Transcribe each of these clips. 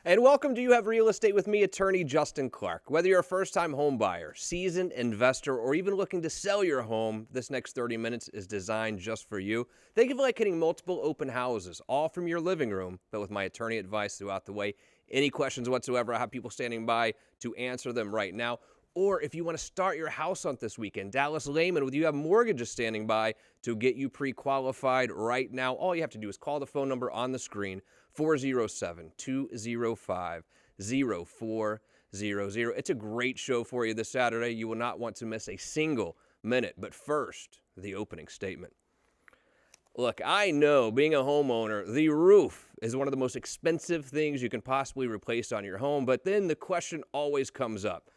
And welcome to You Have Real Estate with me, attorney Justin Clark. Whether you're a first-time home buyer, seasoned investor, or even looking to sell your home, this next 30 minutes is designed just for you. Think of it like hitting multiple open houses, all from your living room, but with my attorney advice throughout the way. Any questions whatsoever, I have people standing by to answer them right now. Or if you want to start your house hunt this weekend, Dallas Lehman with You Have Mortgages standing by to get you pre-qualified right now. All you have to do is call the phone number on the screen, 407-205-0400. It's a great show for you this Saturday. You will not want to miss a single minute. But first, the opening statement. Look, I know being a homeowner, the roof is one of the most expensive things you can possibly replace on your home. But then the question always comes up.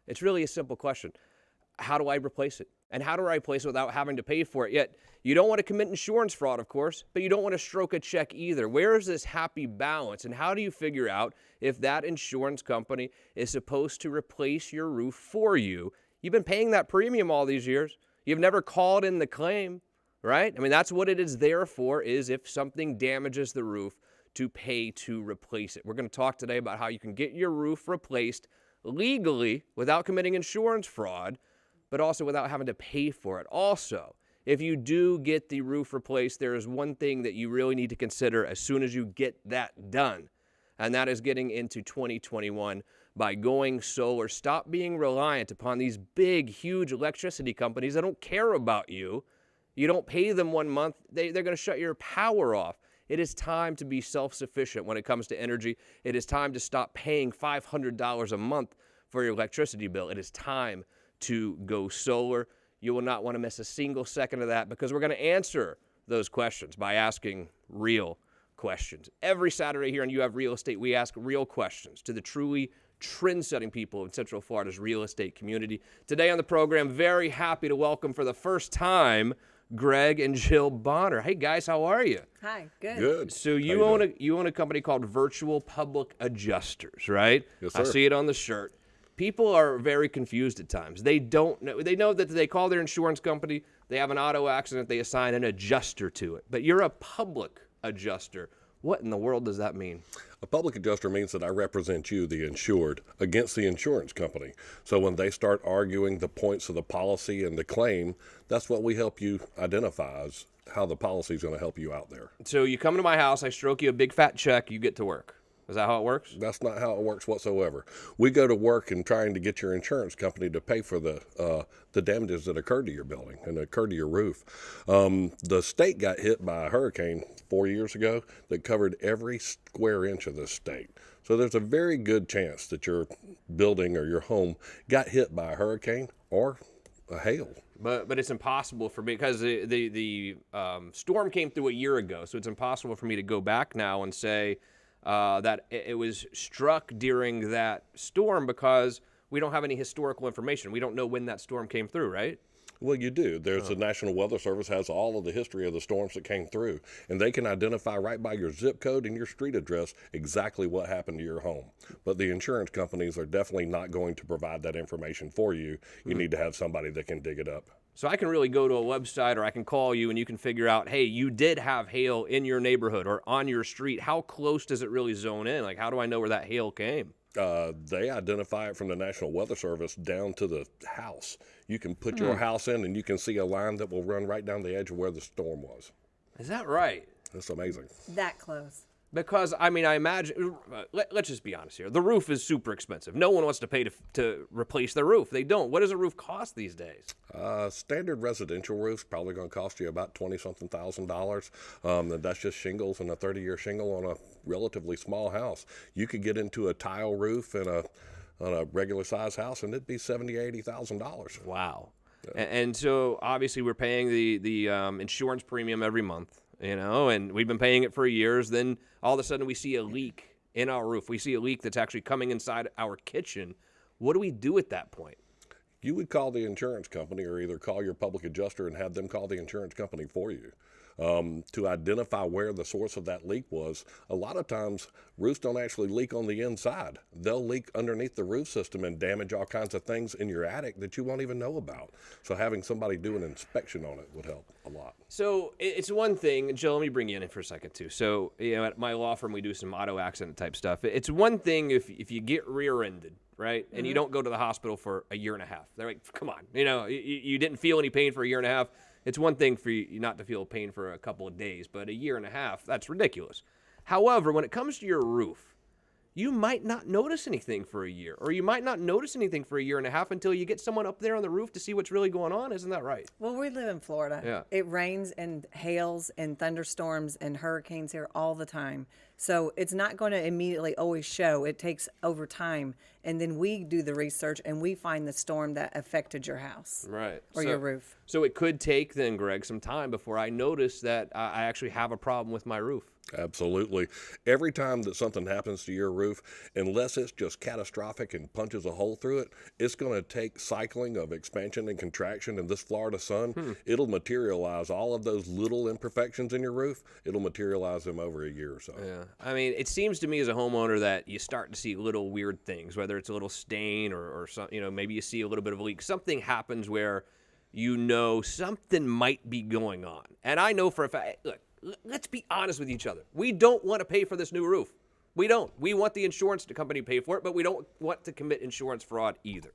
It's really a simple question. How do I replace it? And how do I replace it without having to pay for it? Yet, you don't want to commit insurance fraud, of course, but you don't want to stroke a check either. Where is this happy balance? And how do you figure out if that insurance company is supposed to replace your roof for you? You've been paying that premium all these years. You've never called in the claim, right? I mean, that's what it is there for, is if something damages the roof, to pay to replace it. We're going to talk today about how you can get your roof replaced legally without committing insurance fraud, but also without having to pay for it. Also, if you do get the roof replaced, there is one thing that you really need to consider as soon as you get that done, and that is getting into 2021 by going solar. Stop being reliant upon these big, huge electricity companies that don't care about you. You don't pay them 1 month, they're going to shut your power off. It is time to be self-sufficient when it comes to energy. It is time to stop paying $500 a month for your electricity bill. It is time to go solar. You will not want to miss a single second of that, because we're going to answer those questions by asking real questions. Every Saturday here on You Have Real Estate, we ask real questions to the truly trend-setting people in Central Florida's real estate community. Today on the program, very happy to welcome for the first time Greg and Jill Bronner. Hey guys, how are you? Hi, good. Good. So you own a company called Virtual Public Adjusters, right? Yes, sir. I see it on the shirt. People are very confused at times. They don't know. They know that they call their insurance company, they have an auto accident, they assign an adjuster to it. But you're a public adjuster. What in the world does that mean? A public adjuster means that I represent you, the insured, against the insurance company. So when they start arguing the points of the policy and the claim, that's what we help you identify as how the policy is going to help you out there. So you come to my house, I stroke you a big fat check, you get to work. Is that how it works? That's not how it works whatsoever. We go to work in trying to get your insurance company to pay for the damages that occurred to your building and occurred to your roof. The state got hit by a hurricane 4 years ago that covered every square inch of the state. So there's a very good chance that your building or your home got hit by a hurricane or a hail. But it's impossible for me, because the storm came through a year ago, so it's impossible for me to go back now and say that it was struck during that storm, because we don't have any historical information. We don't know when that storm came through, right? Well, you do. There's the National Weather Service has all of the history of the storms that came through, and they can identify right by your zip code and your street address exactly what happened to your home. But the insurance companies are definitely not going to provide that information for you. You need to have somebody that can dig it up. So I can really go to a website, or I can call you and you can figure out, hey, you did have hail in your neighborhood or on your street. How close does it really zone in? Like, how do I know where that hail came? They identify it from the National Weather Service down to the house. You can put your house in and you can see a line that will run right down the edge of where the storm was. Is that right? That's amazing. That close. Because, I mean, I imagine, let's just be honest here. The roof is super expensive. No one wants to pay to replace their roof. They don't. What does a roof cost these days? Standard residential roof's probably going to cost you about $20-something thousand. That's just shingles and a 30-year shingle on a relatively small house. You could get into a tile roof and on a regular size house, and it'd be $70,000, $80,000. Wow. Yeah. And so, obviously, we're paying the insurance premium every month. And we've been paying it for years. Then all of a sudden we see a leak in our roof. We see a leak that's actually coming inside our kitchen. What do we do at that point? You would call the insurance company, or either call your public adjuster and have them call the insurance company for you. to identify where the source of that leak was. A lot of times, roofs don't actually leak on the inside. They'll leak underneath the roof system and damage all kinds of things in your attic that you won't even know about. So having somebody do an inspection on it would help a lot. So it's one thing, Jill, let me bring you in for a second too. So, at my law firm, we do some auto accident type stuff. It's one thing if you get rear-ended, right? And you don't go to the hospital for a year and a half. They're like, come on, you didn't feel any pain for a year and a half. It's one thing for you not to feel pain for a couple of days, but a year and a half, that's ridiculous. However, when it comes to your roof, you might not notice anything for a year, or you might not notice anything for a year and a half until you get someone up there on the roof to see what's really going on. Isn't that right? Well, we live in Florida. Yeah. It rains and hails and thunderstorms and hurricanes here all the time. So it's not going to immediately always show. It takes over time. And then we do the research and we find the storm that affected your house. Right. Or your roof. So it could take then, Greg, some time before I notice that I actually have a problem with my roof. Absolutely. Every time that something happens to your roof, unless it's just catastrophic and punches a hole through it, it's going to take cycling of expansion and contraction in this Florida sun. It'll materialize all of those little imperfections in your roof. It'll materialize them over a year or so. Yeah. I mean, it seems to me as a homeowner that you start to see little weird things, whether it's a little stain or some, maybe you see a little bit of a leak. Something happens where something might be going on. And I know for a fact, look, let's be honest with each other. We don't want to pay for this new roof. We don't. We want the insurance company to pay for it, but we don't want to commit insurance fraud either.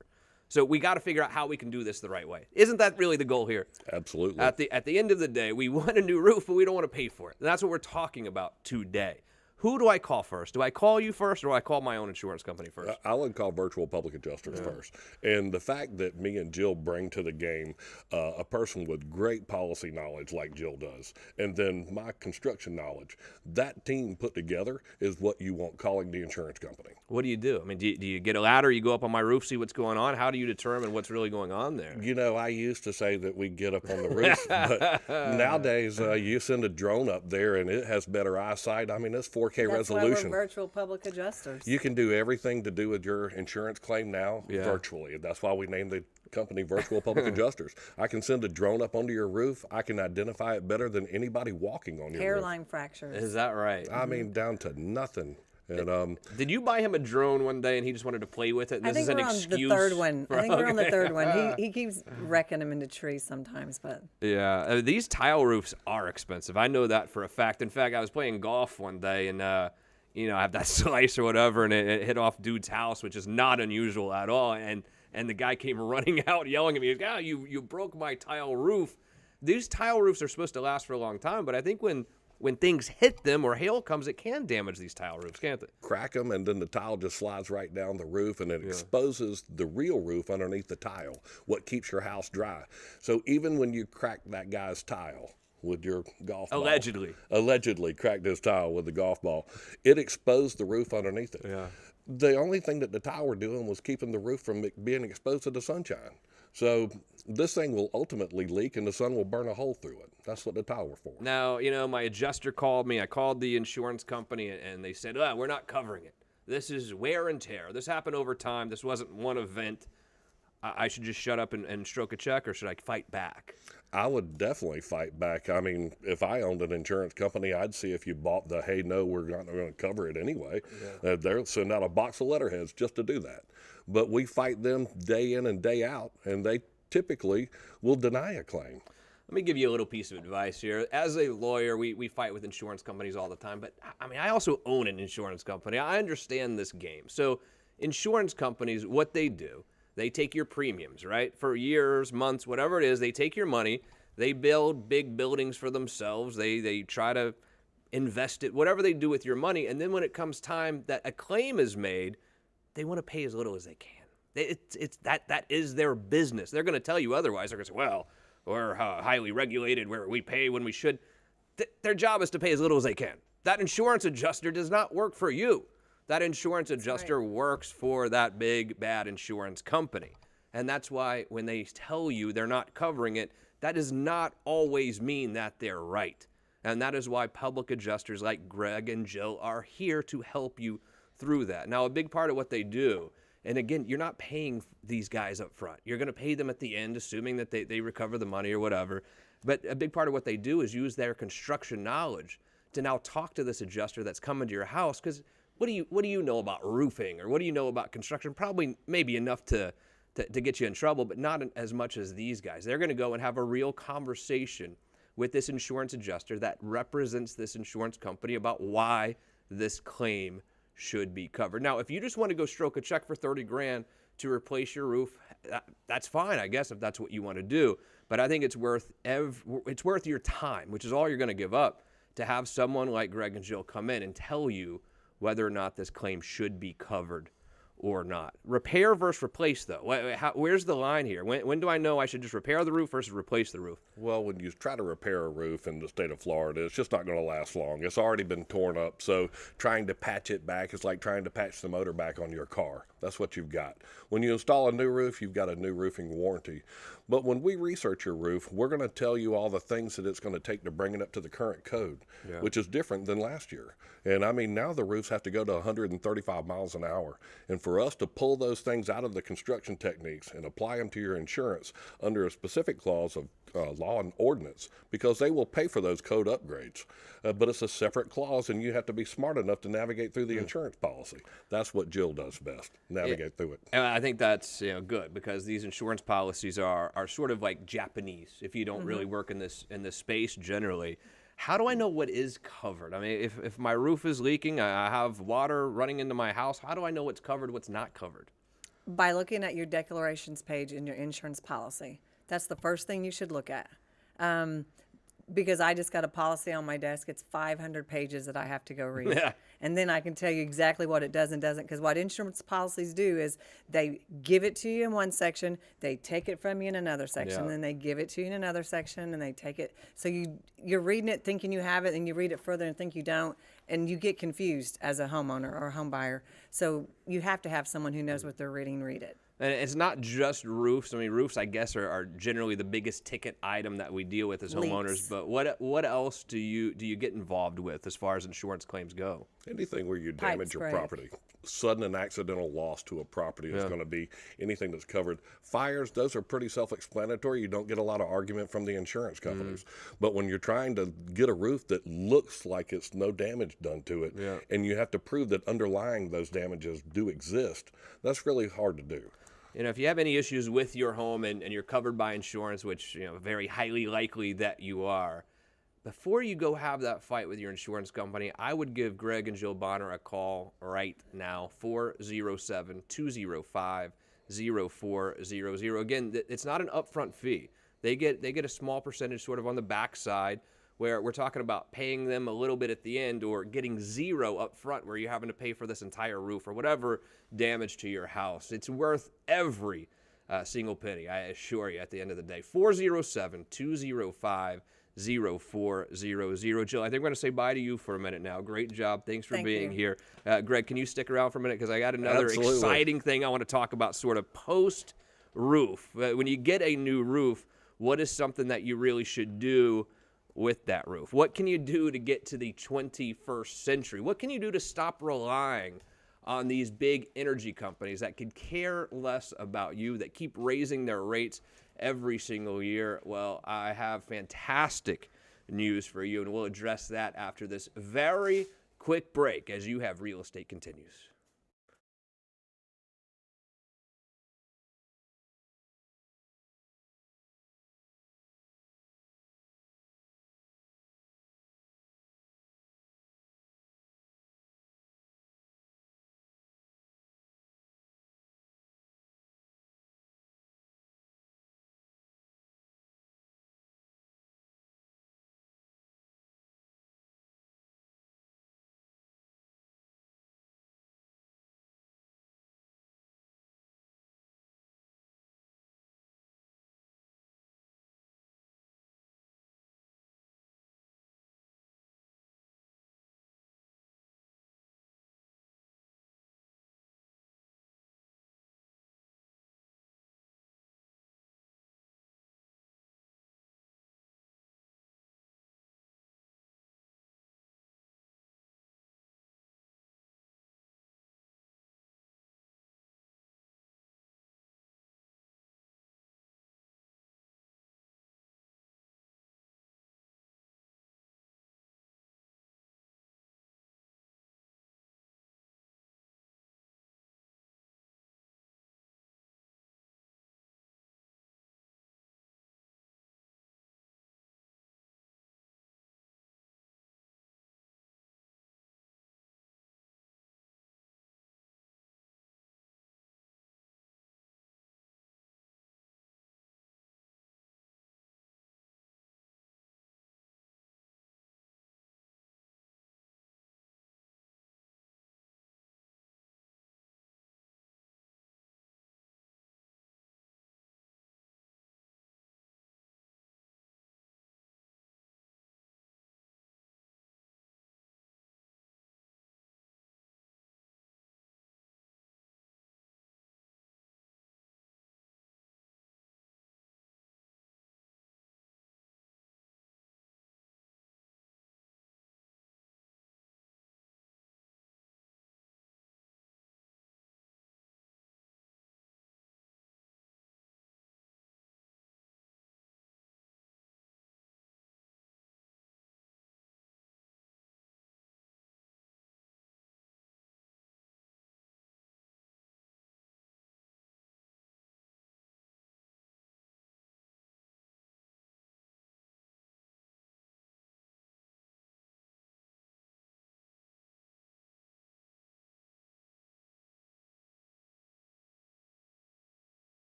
So we got to figure out how we can do this the right way. Isn't that really the goal here? Absolutely. At the end of the day, we want a new roof, but we don't want to pay for it. And that's what we're talking about today. Who do I call first? Do I call you first, or do I call my own insurance company first? I would call virtual public adjusters first. And the fact that me and Jill bring to the game a person with great policy knowledge like Jill does, and then my construction knowledge, that team put together is what you want calling the insurance company. What do you do? I mean, do you get a ladder, you go up on my roof, see what's going on? How do you determine what's really going on there? I used to say that we get up on the roof, but nowadays you send a drone up there and it has better eyesight. I mean, it's 4K That's resolution. why we're virtual public adjusters. You can do everything to do with your insurance claim now virtually. That's why we named the company Virtual Public Adjusters. I can send a drone up onto your roof. I can identify it better than anybody walking on your Hairline roof. fractures. Is that right? I mean, down to nothing. And Did you buy him a drone one day and he just wanted to play with it? And I this think is an we're on excuse the third one. for- I think we're on the okay. third one. He keeps wrecking them into trees sometimes, but Yeah, these tile roofs are expensive. I know that for a fact. In fact, I was playing golf one day and I have that slice or whatever, and it hit off dude's house, which is not unusual at all. And the guy came running out, yelling at me, you broke my tile roof. These tile roofs are supposed to last for a long time, but I think when things hit them or hail comes, it can damage these tile roofs, can't it? crack them, and then the tile just slides right down the roof, and it exposes the real roof underneath the tile, what keeps your house dry. So even when you crack that guy's tile with your golf ball. Allegedly cracked his tile with the golf ball. It exposed the roof underneath it. Yeah. The only thing that the tile were doing was keeping the roof from being exposed to the sunshine. So this thing will ultimately leak and the sun will burn a hole through it. That's what the tile were for. Now, my adjuster called me. I called the insurance company, and they said, we're not covering it. This is wear and tear. This happened over time. This wasn't one event. I should just shut up and stroke a check, or should I fight back? I would definitely fight back. I mean, if I owned an insurance company, I'd see if you bought the, hey, no, we're not going to cover it anyway. Yeah. They'll send out a box of letterheads just to do that. But we fight them day in and day out, and they typically will deny a claim. Let me give you a little piece of advice here. As a lawyer, we fight with insurance companies all the time, but I also own an insurance company. I understand this game. So insurance companies, what they do, they take your premiums, right? For years, months, whatever it is, they take your money. They build big buildings for themselves. They try to invest it, whatever they do with your money. And then when it comes time that a claim is made, they want to pay as little as they can. That is their business. They're going to tell you otherwise. They're going to say, well, we're highly regulated, where we pay when we should. Their job is to pay as little as they can. That insurance adjuster does not work for you. That insurance adjuster works for that big, bad insurance company. And that's why when they tell you they're not covering it, that does not always mean that they're right. And that is why public adjusters like Greg and Jill are here to help you through that. Now, a big part of what they do, and again, you're not paying these guys up front. You're going to pay them at the end, assuming that they recover the money or whatever. But a big part of what they do is use their construction knowledge to now talk to this adjuster that's coming to your house. Because what do you know about roofing, or what do you know about construction? Probably maybe enough to get you in trouble, but not as much as these guys. They're going to go and have a real conversation with this insurance adjuster that represents this insurance company about why this claim should be covered. Now, if you just want to go stroke a check for 30 grand to replace your roof, that's fine, I guess, if that's what you want to do. But I think it's worth your time, which is all you're going to give up, to have someone like Greg and Jill come in and tell you whether or not this claim should be covered or not. Repair versus replace, though. Where's the line here? When do I know I should just repair the roof versus replace the roof? Well, when you try to repair a roof in the state of Florida, it's just not going to last long. It's already been torn up, so trying to patch it back is like trying to patch the motor back on your car. That's what you've got. When you install a new roof, you've got a new roofing warranty. But when we research your roof, we're going to tell you all the things that it's going to take to bring it up to the current code, which is different than last year. And I mean, now the roofs have to go to 135 miles an hour. And for us to pull those things out of the construction techniques and apply them to your insurance under a specific clause of law and ordinance, because they will pay for those code upgrades. But it's a separate clause, and you have to be smart enough to navigate through the insurance policy. That's what Jill does best, navigate through it. And I think that's good, because these insurance policies are sort of like Japanese if you don't really work in this space generally. How do I know what is covered? I mean, if my roof is leaking, I have water running into my house, how do I know what's covered, what's not covered? By looking at your declarations page in your insurance policy. That's the first thing you should look at. Because I just got a policy on my desk. It's 500 pages that I have to go read. Yeah. And then I can tell you exactly what it does and doesn't. Because what insurance policies do is they give it to you in one section, they take it from you in another section, then they give it to you in another section, and they take it. So you're reading it thinking you have it, and you read it further and think you don't, and you get confused as a homeowner or a home buyer. So you have to have someone who knows what they're reading read it. And it's not just roofs. I mean, roofs, I guess, are generally the biggest ticket item that we deal with as homeowners. Leaks. But what else do you get involved with as far as insurance claims go? Anything where you Pipe damage your spray. property. Sudden and accidental loss to a property is going to be anything that's covered. Fires, those are pretty self-explanatory. You don't get a lot of argument from the insurance companies. But when you're trying to get a roof that looks like it's no damage done to it, and you have to prove that underlying those damages do exist, that's really hard to do. If you have any issues with your home and you're covered by insurance, which very highly likely that you are, before you go have that fight with your insurance company, I would give Greg and Jill Bronner a call right now, 407-205-0400. Again, it's not an upfront fee. They get a small percentage sort of on the backside, where we're talking about paying them a little bit at the end, or getting zero up front where you're having to pay for this entire roof or whatever damage to your house. It's worth every single penny, I assure you, at the end of the day. 407-205-0400. Jill, I think we're going to say bye to you for a minute now. Great job. Thanks for being here. Greg, can you stick around for a minute? Because I got another exciting thing I want to talk about sort of post-roof. When you get a new roof, what is something that you really should do with that roof? What can you do to get to the 21st century? What can you do to stop relying on these big energy companies that could care less about you, that keep raising their rates every single year? Well, I have fantastic news for you, and we'll address that after this very quick break as You Have Real Estate continues.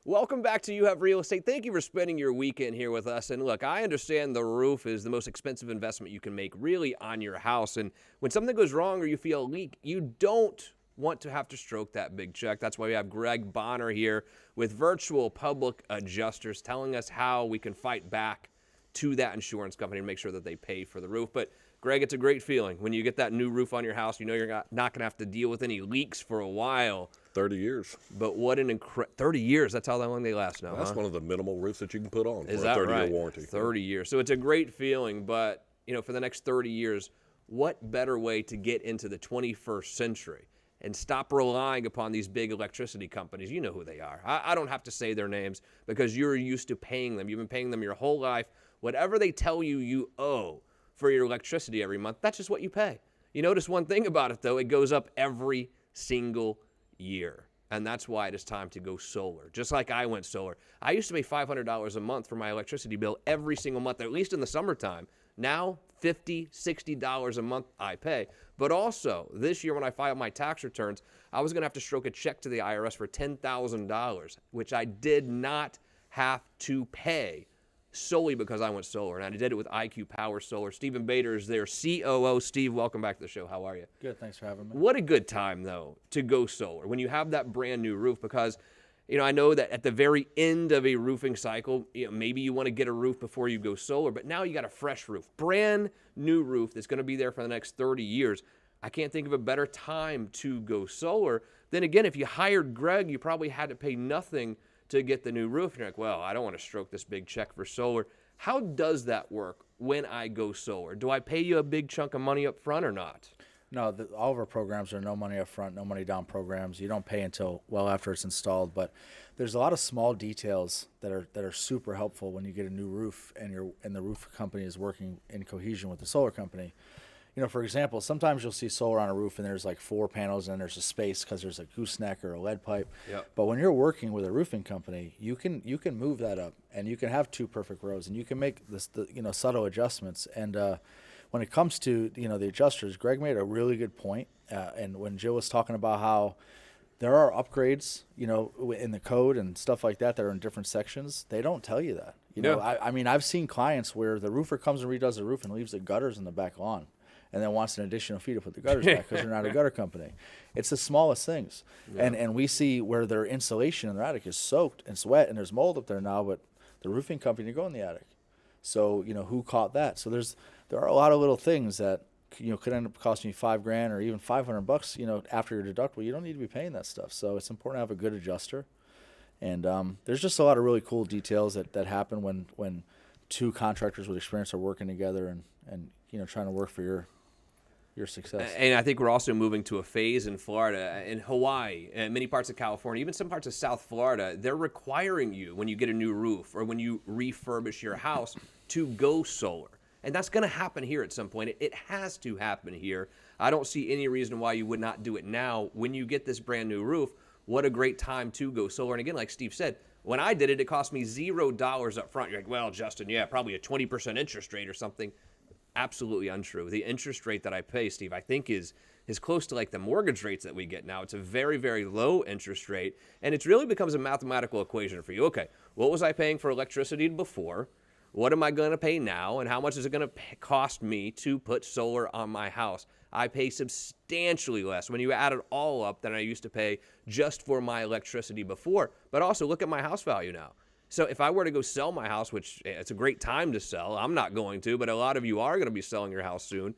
Welcome back to You Have Real Estate. Thank you for spending your weekend here with us. And look, I understand the roof is the most expensive investment you can make really on your house. And when something goes wrong or you feel a leak, you don't want to have to stroke that big check. That's why we have Greg Bronner here with Virtual Public Adjusters telling us how we can fight back to that insurance company and make sure that they pay for the roof. But Greg, it's a great feeling when you get that new roof on your house. You know you're not going to have to deal with any leaks for a while. 30 years. But what an 30 years. That's how long they last now. That's one of the minimal roofs that you can put on Is for a that 30-year right? warranty. 30 years. So it's a great feeling. But, for the next 30 years, what better way to get into the 21st century and stop relying upon these big electricity companies? You know who they are. I don't have to say their names because you're used to paying them. You've been paying them your whole life. Whatever they tell you you owe for your electricity every month, that's just what you pay. You notice one thing about it, though, it goes up every single year. And that's why it is time to go solar. Just like I went solar. I used to pay $500 a month for my electricity bill every single month, at least in the summertime. Now, $50, $60 a month I pay. But also, this year when I filed my tax returns, I was going to have to stroke a check to the IRS for $10,000, which I did not have to pay solely because I went solar. And I did it with IQ Power Solar. Stephen Bader is their COO. Steve, welcome back to the show. How are you? Good, thanks for having me. What a good time, though, to go solar when you have that brand new roof because, I know that at the very end of a roofing cycle, maybe you want to get a roof before you go solar, but now you got a fresh roof, brand new roof that's going to be there for the next 30 years. I can't think of a better time to go solar. Then again, if you hired Greg, you probably had to pay nothing to get the new roof. And you're like, well, I don't want to stroke this big check for solar. How does that work when I go solar? Do I pay you a big chunk of money up front or not? No, all of our programs are no money up front, no money down programs. You don't pay until well after it's installed. But there's a lot of small details that are super helpful when you get a new roof and the roof company is working in cohesion with the solar company. For example, sometimes you'll see solar on a roof and there's like 4 panels and there's a space because there's a gooseneck or a lead pipe. Yep. But when you're working with a roofing company, you can move that up and you can have 2 perfect rows and you can make the subtle adjustments. And when it comes to the adjusters, Greg made a really good point. And when Jill was talking about how there are upgrades, in the code and stuff like that are in different sections, they don't tell you that. I mean, I've seen clients where the roofer comes and redoes the roof and leaves the gutters in the back lawn, and then wants an additional fee to put the gutters back because they're not a gutter company. It's the smallest things. Yeah. And we see where their insulation in their attic is soaked and it's wet and there's mold up there now, but the roofing company didn't go in the attic. So, who caught that? So there are a lot of little things that, could end up costing you $5,000 or even $500, after your deductible. You don't need to be paying that stuff. So it's important to have a good adjuster. And there's just a lot of really cool details that happen when 2 contractors with experience are working together and trying to work for your success. And I think we're also moving to a phase in Florida, in Hawaii, and many parts of California, even some parts of South Florida. They're requiring you when you get a new roof or when you refurbish your house to go solar. And that's going to happen here at some point. It has to happen here. I don't see any reason why you would not do it now. When you get this brand new roof, what a great time to go solar. And again, like Steve said, when I did it, it cost me $0 up front. You're like, well, Justin, yeah, probably a 20% interest rate or something. Absolutely untrue. The interest rate that I pay, Steve, I think is close to like the mortgage rates that we get now. It's a very, very low interest rate, and it really becomes a mathematical equation for you. Okay, what was I paying for electricity before? What am I going to pay now, and how much is it going to cost me to put solar on my house? I pay substantially less when you add it all up than I used to pay just for my electricity before. But also, look at my house value now. So if I were to go sell my house, which it's a great time to sell, I'm not going to, but a lot of you are going to be selling your house soon.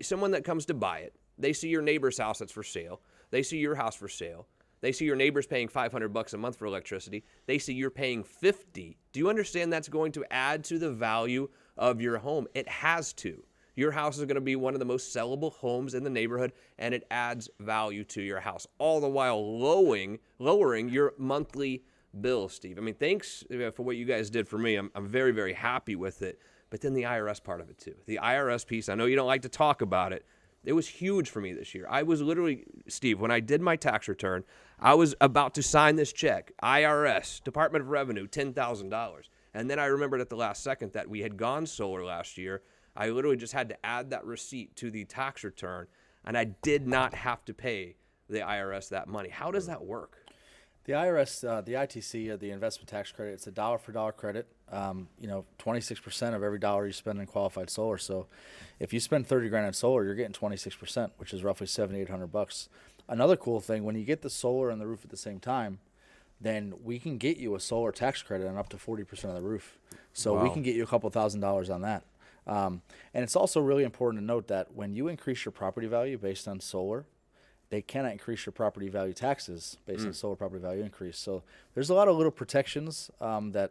Someone that comes to buy it, they see your neighbor's house that's for sale. They see your house for sale. They see your neighbor's paying $500 a month for electricity. They see you're paying $50. Do you understand that's going to add to the value of your home? It has to. Your house is going to be one of the most sellable homes in the neighborhood, and it adds value to your house, all the while lowering your monthly bill, Steve. I mean, thanks for what you guys did for me. I'm very, very happy with it. But then the IRS part of it too. The IRS piece, I know you don't like to talk about it. It was huge for me this year. I was literally, Steve, when I did my tax return, I was about to sign this check. IRS, Department of Revenue, $10,000. And then I remembered at the last second that we had gone solar last year. I literally just had to add that receipt to the tax return, and I did not have to pay the IRS that money. How does that work? The IRS, the ITC, the investment tax credit, it's a dollar for dollar credit. 26% of every dollar you spend in qualified solar. So if you spend 30 grand on solar, you're getting 26%, which is roughly $7,800. Another cool thing, when you get the solar and the roof at the same time, then we can get you a solar tax credit on up to 40% of the roof. So we can get you a couple $1,000s on that. And it's also really important to note that when you increase your property value based on solar, they cannot increase your property value taxes based on solar property value increase. So there's a lot of little protections that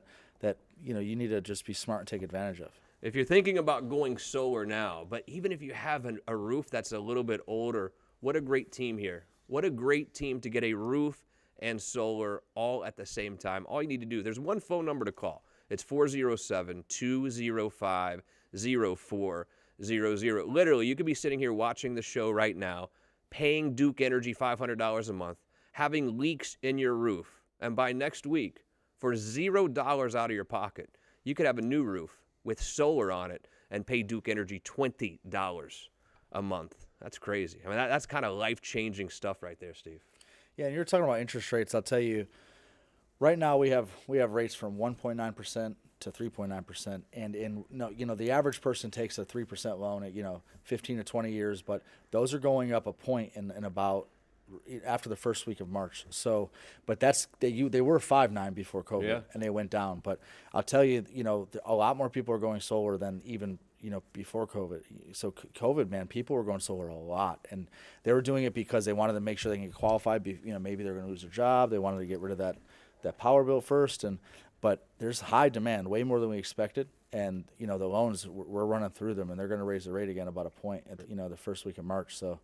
you need to just be smart and take advantage of. If you're thinking about going solar now, but even if you have a roof that's a little bit older, what a great team here. What a great team to get a roof and solar all at the same time. All you need to do, there's one phone number to call. It's 407-205-0400. Literally, you could be sitting here watching the show right now, paying Duke Energy $500 a month, having leaks in your roof, and by next week, for $0 out of your pocket, you could have a new roof with solar on it and pay Duke Energy $20 a month. That's crazy. I mean, that's kind of life-changing stuff right there, Steve. Yeah, and you're talking about interest rates. I'll tell you, right now we have rates from 1.9% to 3.9%, and the average person takes a 3% loan at 15 to 20 years, but those are going up a point in about after the first week of March. So, but they were 5.9 before COVID, and they went down. But I'll tell you, a lot more people are going solar than even before COVID. So COVID, man, people were going solar a lot, and they were doing it because they wanted to make sure they can get qualified. Maybe they're going to lose their job. They wanted to get rid of that power bill first, but there's high demand, way more than we expected. And the loans, we're running through them, and they're going to raise the rate again about a point at the first week of March. So,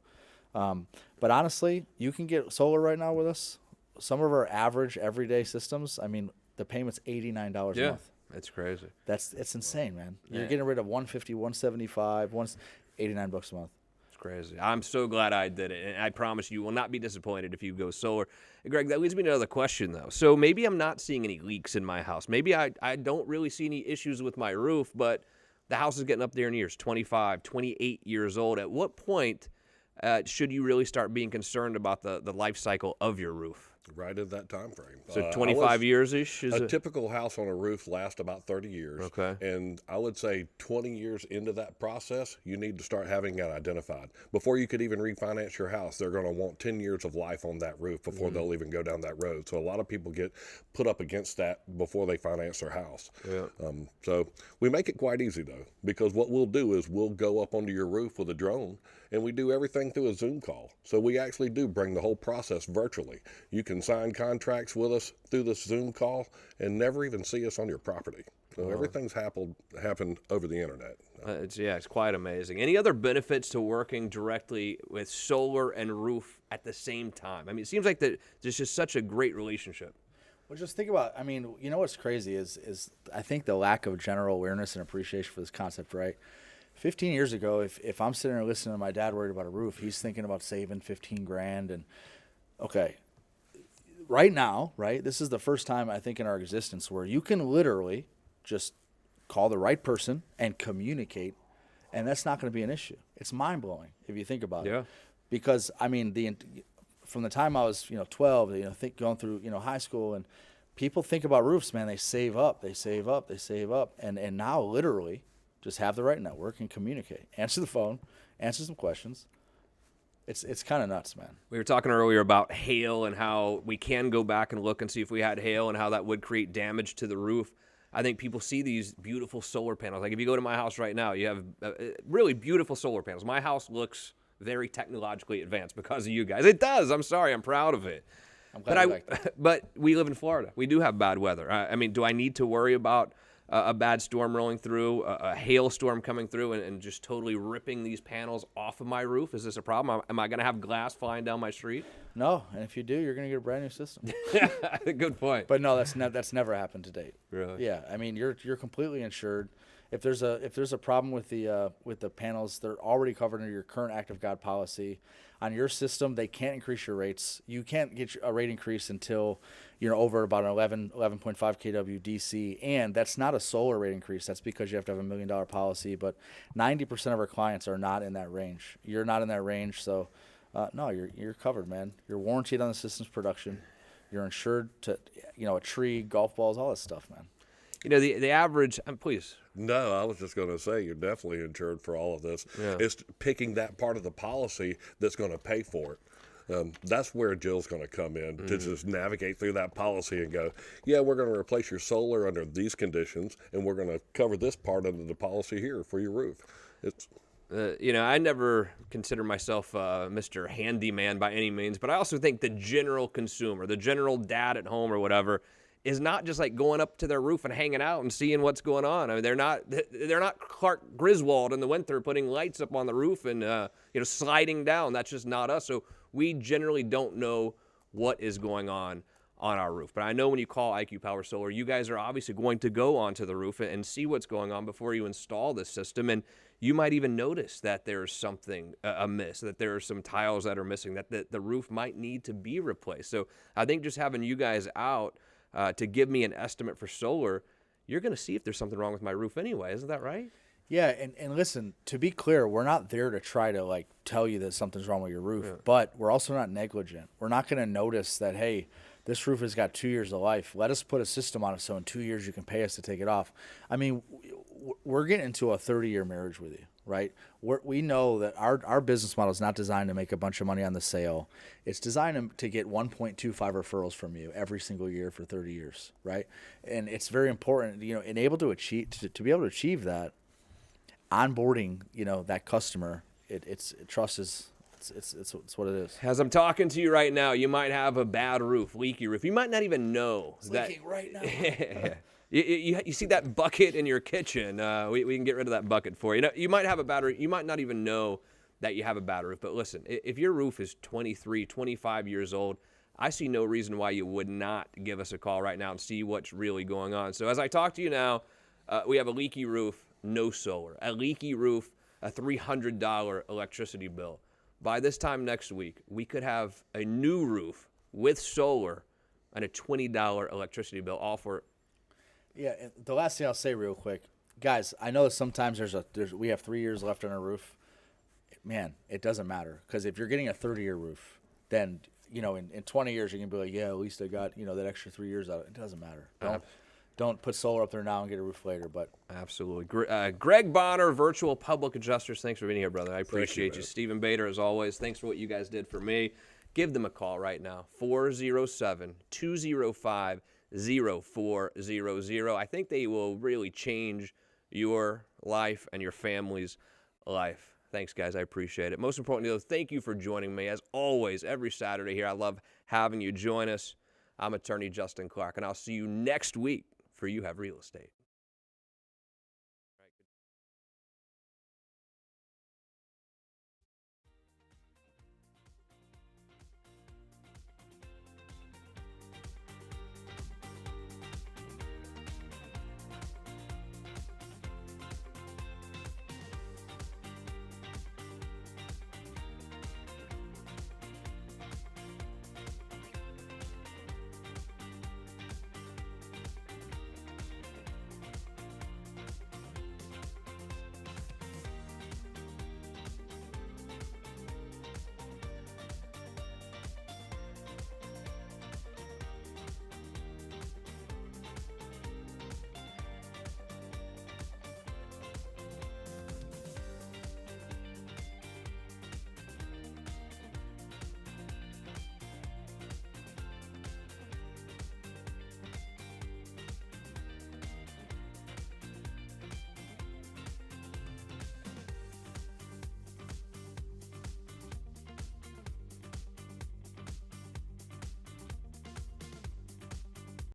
but honestly, you can get solar right now with us. Some of our average everyday systems, I mean, the payment's $89 a month. That's crazy. It's insane, man. You're getting rid of $150, $175, $89 a month. It's crazy. I'm so glad I did it, and I promise you will not be disappointed if you go solar. And Greg, that leads me to another question, though. So maybe I'm not seeing any leaks in my house. Maybe I don't really see any issues with my roof, but the house is getting up there in years, 25, 28 years old. At what point should you really start being concerned about the life cycle of your roof? Right at that time frame. So 25 years-ish? A typical house on a roof lasts about 30 years. Okay. And I would say 20 years into that process, you need to start having it identified. Before you could even refinance your house, they're going to want 10 years of life on that roof before they'll even go down that road. So a lot of people get put up against that before they finance their house. Yeah. So we make it quite easy, though, because what we'll do is we'll go up onto your roof with a drone, and we do everything through a Zoom call. So we actually do bring the whole process virtually. You can sign contracts with us through this Zoom call and never even see us on your property. So everything's happened over the internet. It's quite amazing. Any other benefits to working directly with solar and roof at the same time? I mean, it seems like there's just such a great relationship. Well, just think about, what's crazy is I think the lack of general awareness and appreciation for this concept, right? 15 years ago, if I'm sitting there listening to my dad worried about a roof, he's thinking about saving 15 grand. And okay, right now, right, this is the first time I think in our existence where you can literally just call the right person and communicate, and that's not going to be an issue. It's mind-blowing if you think about it. Because, from the time I was, 12, going through, high school, and people think about roofs, man, they save up. And now literally just have the right network and communicate. Answer the phone, answer some questions. It's kind of nuts, man. We were talking earlier about hail and how we can go back and look and see if we had hail and how that would create damage to the roof. I think people see these beautiful solar panels. Like if you go to my house right now, you have really beautiful solar panels. My house looks very technologically advanced because of you guys. It does. I'm sorry. I'm proud of it. I'm glad you like that. But we live in Florida. We do have bad weather. Do I need to worry about a bad storm rolling through, a hailstorm coming through and just totally ripping these panels off of my roof? Is this a problem? Am I going to have glass flying down my street? No, and if you do, you're going to get a brand new system. Good point. But no, that's never happened to date. Really? Yeah, you're completely insured. If there's a problem with the panels, they're already covered under your current Act of God policy. On your system, they can't increase your rates. You can't get a rate increase until you're over about an 11.5 kW DC, and that's not a solar rate increase. That's because you have to have $1 million policy. But 90% of our clients are not in that range. You're not in that range, so no, you're covered, man. You're warranted on the system's production. You're insured to, a tree, golf balls, all that stuff, man. The average, please. No, I was just going to say you're definitely insured for all of this. Yeah. It's picking that part of the policy that's going to pay for it. That's where Jill's going to come in to just navigate through that policy and go, yeah, we're going to replace your solar under these conditions, and we're going to cover this part under the policy here for your roof. It's I never consider myself Mr. Handyman by any means, but I also think the general consumer, the general dad at home or whatever, is not just like going up to their roof and hanging out and seeing what's going on. I mean, they're not Clark Griswold in the winter putting lights up on the roof and sliding down. That's just not us. So we generally don't know what is going on our roof. But I know when you call IQ Power Solar, you guys are obviously going to go onto the roof and see what's going on before you install this system. And you might even notice that there's something amiss, that there are some tiles that are missing, that the roof might need to be replaced. So I think just having you guys out to give me an estimate for solar, you're going to see if there's something wrong with my roof anyway. Isn't that right? Yeah, and listen, to be clear, we're not there to try to tell you that something's wrong with your roof, but we're also not negligent. We're not going to notice that, hey, this roof has got 2 years of life. Let us put a system on it so in 2 years you can pay us to take it off. I mean, we're getting into a 30-year marriage with you, right? We know that our business model is not designed to make a bunch of money on the sale. It's designed to get 1.25 referrals from you every single year for 30 years, right? And it's very important, and able to achieve to be able to achieve that. Onboarding, that customer, trust is it's what it is. As I'm talking to you right now, you might have a bad roof, leaky roof. You might not even know It's that. leaking right now. You see that bucket in your kitchen? We can get rid of that bucket for you. You might have a bad roof. You might not even know that you have a bad roof. But listen, if your roof is 23, 25 years old, I see no reason why you would not give us a call right now and see what's really going on. So as I talk to you now, we have a leaky roof. No solar, a leaky roof, a $300 electricity bill. By this time next week, we could have a new roof with solar and a $20 electricity bill, all for. Yeah, and the last thing I'll say real quick, guys, I know that sometimes we have 3 years left on our roof. Man, it doesn't matter, because if you're getting a 30-year roof, then in 20 years you can be like, yeah, at least I got that extra 3 years out of it. It doesn't matter. Don't put solar up there now and get a roof later. But absolutely. Greg Bronner, Virtual Public Adjusters, thanks for being here, brother. I appreciate you. Stephen Bader, as always, thanks for what you guys did for me. Give them a call right now, 407-205-0400. I think they will really change your life and your family's life. Thanks, guys. I appreciate it. Most importantly, though, thank you for joining me. As always, every Saturday here, I love having you join us. I'm attorney Justin Clark, and I'll see you next week for You Have Real Estate.